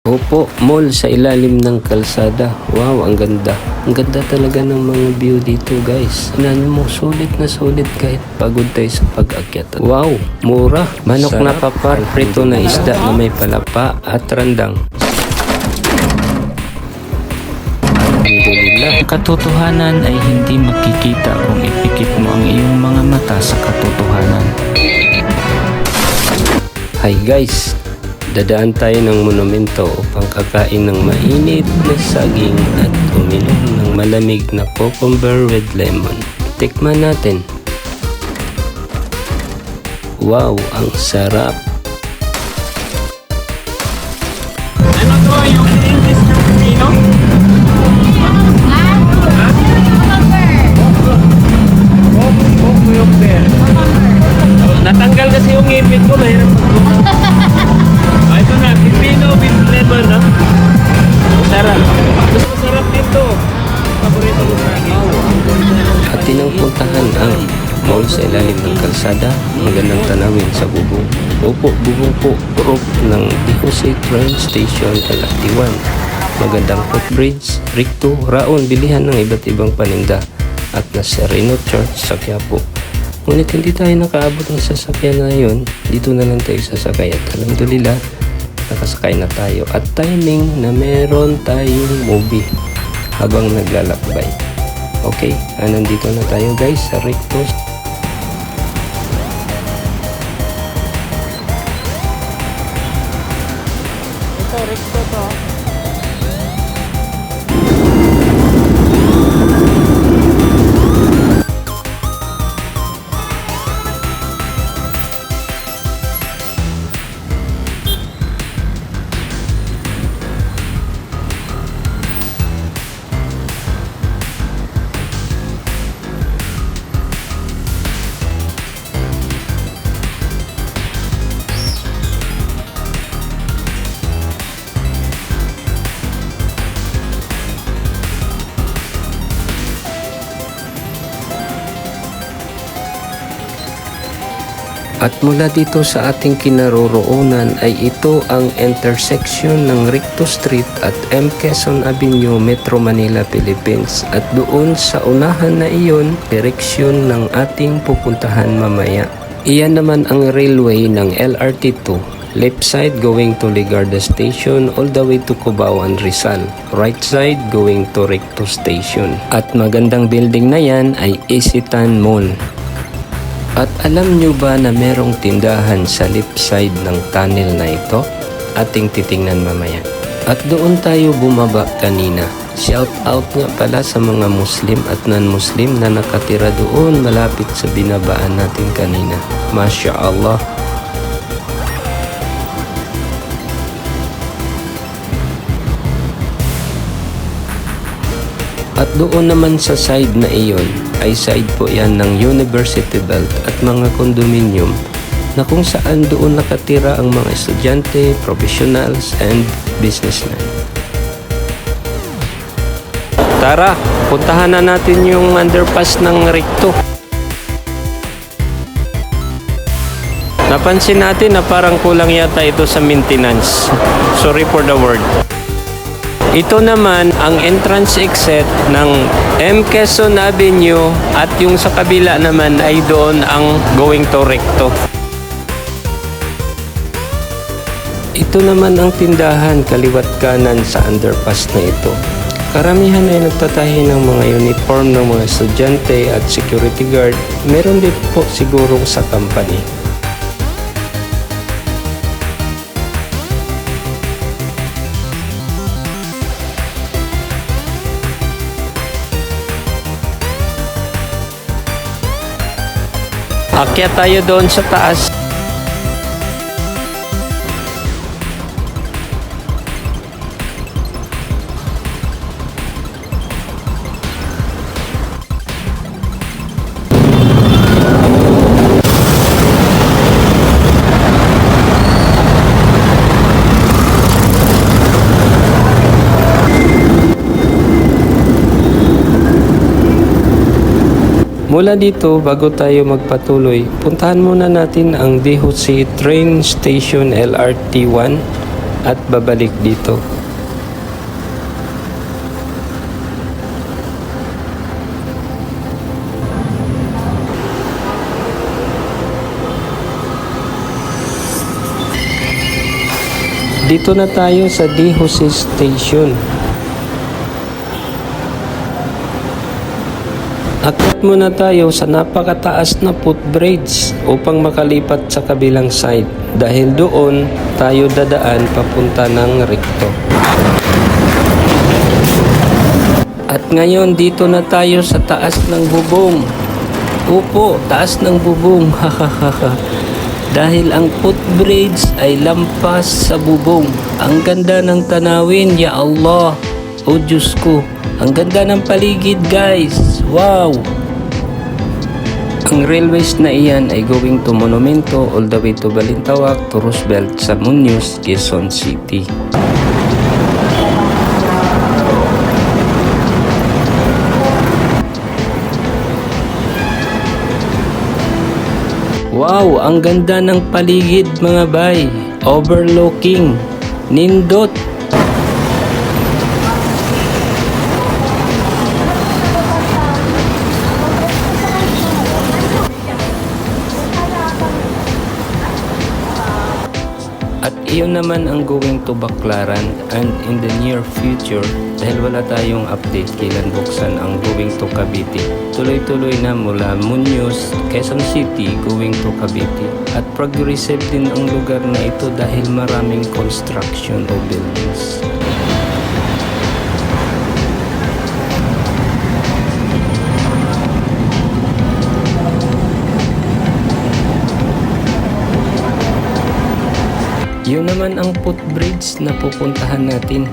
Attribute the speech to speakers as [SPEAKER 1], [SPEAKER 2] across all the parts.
[SPEAKER 1] Opo, mall sa ilalim ng kalsada. Wow, ang ganda. Ang ganda talaga ng mga view dito, guys. Tingnan mo, sulit na sulit kahit pagod tayo sa pag-akyat. Wow, mura. Manok na papar, prito na isda na may palapa at randang. Alhamdulillah.
[SPEAKER 2] Ang katotohanan ay hindi makikita kung ipikit mo ang iyong mga mata sa katotohanan.
[SPEAKER 1] Hi guys, dadaan tayo ng monumento upang kakain ng mainit na saging at uminom ng malamig na cucumber with lemon. Tikman natin. Wow, ang sarap!
[SPEAKER 3] Ano to? Yung English na Pilipino? Natanggal kasi yung ngipin ko, mahirap magbuka. Ito na, Pipino with lemon, no? Masarap. Mas masarap dito. Paborito ko sa akin.
[SPEAKER 1] Atin ang puntahan ang mall sa ilalim ng kalsada. Magandang tanawin sa bubong. Opo, bubong po. Roof ng Dihusay Train Station LRT1. Magandang footbridge, Ricto, Raon, bilihan ng iba't ibang paninda. At nasa Reno Church sa Quiapo. Ngunit hindi tayo nakaabot ng sasakyan na yun. Dito na lang tayo sasakay at alhamdulillah, nakasakay na tayo. At timing na meron tayong movie habang naglalakbay. Okay, nandito na tayo guys sa Ricto.
[SPEAKER 3] Ito, Ricto to.
[SPEAKER 1] At mula dito sa ating kinaroroonan ay ito ang intersection ng Ricto Street at M. Quezon Avenue, Metro Manila, Philippines. At doon sa unahan na iyon, direksyon ng ating pupuntahan mamaya. Iyan naman ang railway ng LRT2. Left side going to Ligarda Station all the way to Cubao and Rizal. Right side going to Ricto Station. At magandang building na yan ay Isitan Mall. At alam nyo ba na merong tindahan sa left side ng tunnel na ito? Ating titingnan mamaya. At doon tayo bumaba kanina. Shout out nga pala sa mga Muslim at non-Muslim na nakatira doon malapit sa binabaan natin kanina. Masya Allah. At doon naman sa side na iyon, ay side po yan ng University Belt at mga condominium na kung saan doon nakatira ang mga estudyante, professionals, and businessmen. Tara, puntahan na natin yung underpass ng Ricto. Napansin natin na parang kulang yata ito sa maintenance. Sorry for the word. Ito naman ang entrance exit ng M. Quezon Avenue at yung sa kabila naman ay doon ang going to Ricto. Ito naman ang tindahan kaliwat kanan sa underpass na ito. Karamihan ay nagtatahi ng mga uniform ng mga estudyante at security guard. Meron din po siguro sa company. Akyat tayo doon sa taas. Mula dito, bago tayo magpatuloy, puntahan muna natin ang Dihusay Train Station LRT1 at babalik dito. Dito na tayo sa De Jose Station. Akyat muna tayo sa napakataas na footbridge upang makalipat sa kabilang side dahil doon tayo dadaan papunta ng Recto. At ngayon dito na tayo sa taas ng bubong. Opo, taas ng bubong. Dahil ang footbridge ay lampas sa bubong. Ang ganda ng tanawin, ya Allah. O Diyos ko, ang ganda ng paligid guys. Wow! Ang railways na iyan ay going to Monumento all the way to Balintawak to Roosevelt sa Muñoz, Quezon City. Wow, ang ganda ng paligid mga bay. Overlooking. Nindot. At iyon naman ang going to Baclaran, and in the near future, dahil wala tayong update kailan buksan ang going to Cavite. Tuloy-tuloy na mula Muñoz, Quezon City, going to Cavite. At progressive din ang lugar na ito dahil maraming construction o buildings. Yun naman ang footbridge na pupuntahan natin.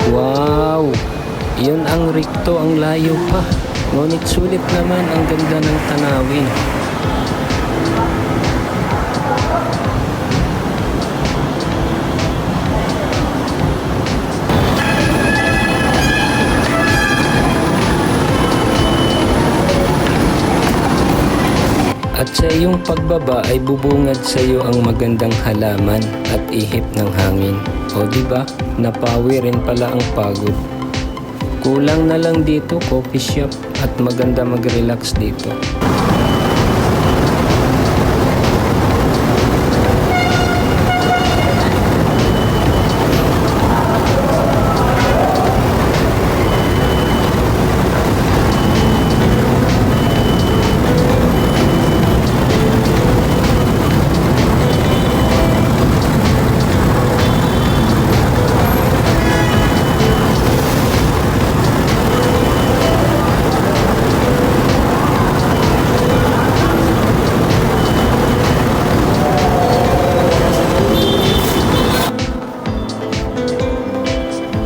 [SPEAKER 1] Wow! Yun ang Recto, ang layo pa. Ngunit sulit naman ang ganda ng tanawin. At sa iyong pagbaba ay bubungad sa iyo ang magandang halaman at ihip ng hangin. O diba, napawi rin pala ang pagod. Kulang na lang dito, coffee shop, at maganda mag-relax dito.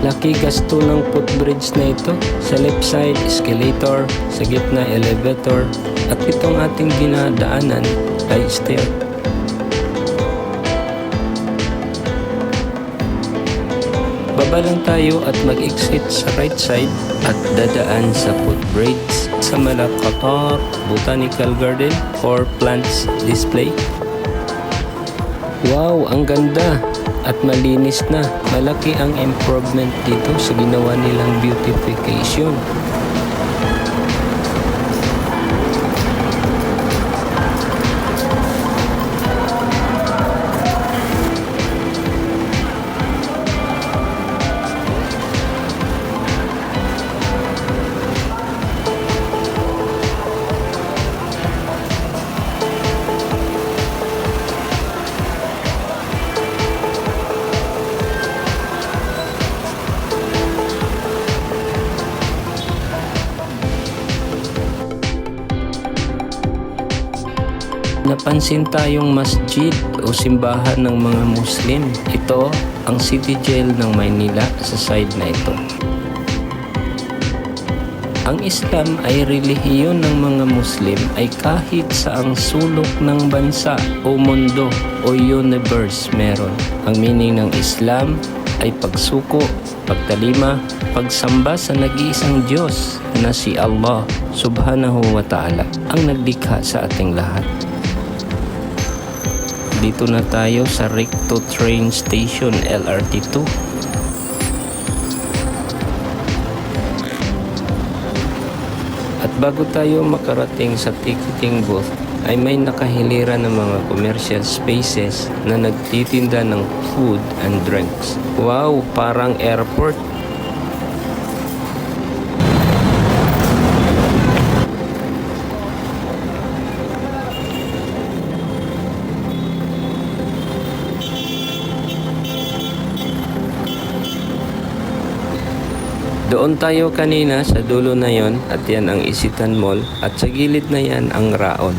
[SPEAKER 1] Laki gasto ng footbridge na ito. Sa left side, escalator. Sa gitna, elevator. At itong ating dinadaanan ay stair. Baba lang tayo at mag-exit sa right side at dadaan sa footbridge sa Malakatar Botanical Garden for plants display. Wow, ang ganda! at malinis na. Malaki ang improvement dito sa ginawa nilang beautification. Napansin tayong masjid o simbahan ng mga Muslim. Ito ang City Jail ng Maynila sa side na ito. Ang Islam ay relihiyon ng mga Muslim ay kahit saang sulok ng bansa o mundo o universe meron. Ang meaning ng Islam ay pagsuko, pagtalima, pagsamba sa nag-iisang Diyos na si Allah Subhanahu wa Ta'ala ang naglikha sa ating lahat. Dito na tayo sa Recto Train Station LRT2. At bago tayo makarating sa ticketing booth ay may nakahilera ng mga commercial spaces na nagtitinda ng food and drinks. Wow, parang airport. Doon tayo kanina sa dulo na yon at yan ang Isitan Mall at sa gilid na yan ang Raon.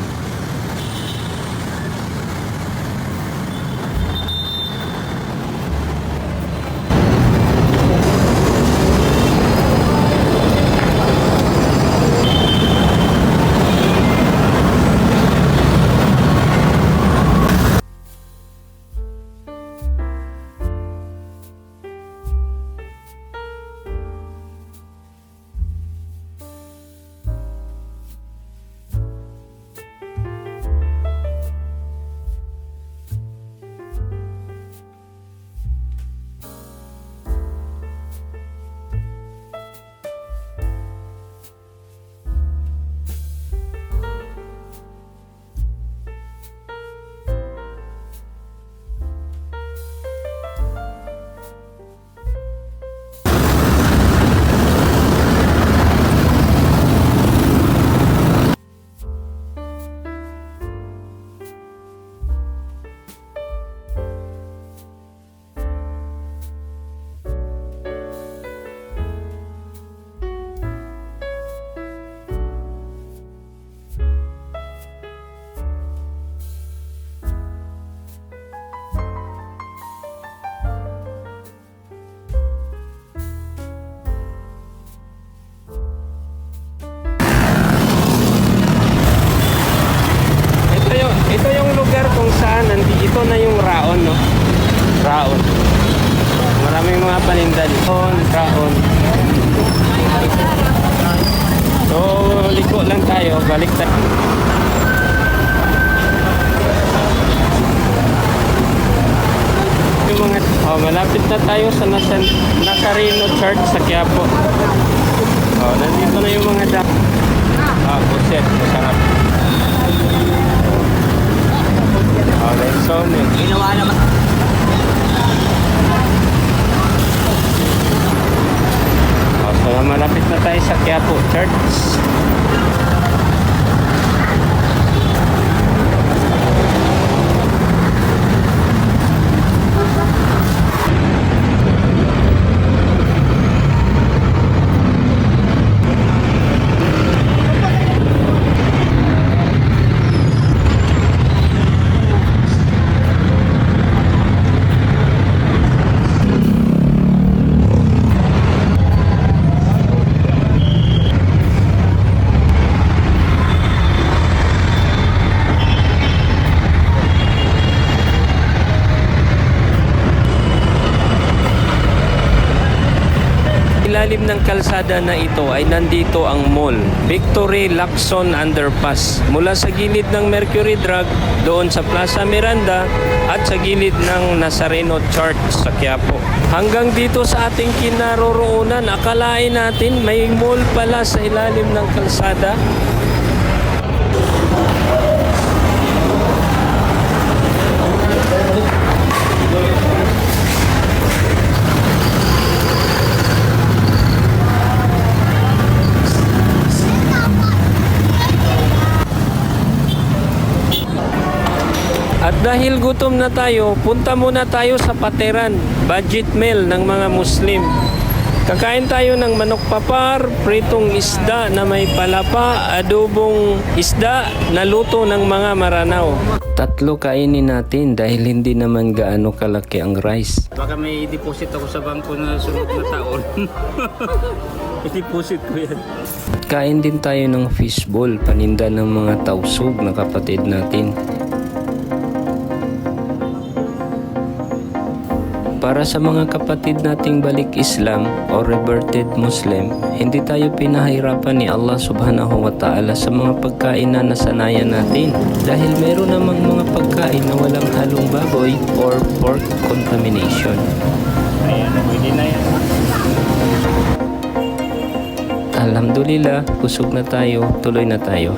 [SPEAKER 1] Ito yung lugar kung saan ito na yung Raon, no? Raon. Maraming mga paninda dito. Raon. So, liko lang tayo. Balik tayo. Yung mga, malapit na tayo sa Nazareno Church sa Quiapo. Nandito na yung mga puset. Masarap.
[SPEAKER 3] Ginawa naman.
[SPEAKER 1] So malapit na tayo sa Quiapo Church. ilalim ng kalsada na ito ay nandito ang mall, Victory Lacson Underpass. Mula sa gilid ng Mercury Drug, doon sa Plaza Miranda, at sa gilid ng Nazareno Church sa Quiapo. Hanggang dito sa ating kinaroroonan, akalain natin may mall pala sa ilalim ng kalsada. At dahil gutom na tayo, punta muna tayo sa Pateran, budget meal ng mga Muslim. Kakain tayo ng manok papar, pritong isda na may palapa, adobong isda na luto ng mga Maranao. 3 kainin natin dahil hindi naman gaano kalaki ang rice.
[SPEAKER 3] Baka may deposit ako sa bangko na sunod na taon. I-deposit ko yan.
[SPEAKER 1] At kain din tayo ng fishball, paninda ng mga tausug na kapatid natin. Para sa mga kapatid nating balik Islam o reverted Muslim, hindi tayo pinahirapan ni Allah subhanahu wa ta'ala sa mga pagkain na nasanayan natin. Dahil meron namang mga pagkain na walang halong baboy or pork contamination.
[SPEAKER 3] Ayan, pwede na yan.
[SPEAKER 1] Alhamdulillah, busog na tayo, tuloy na tayo.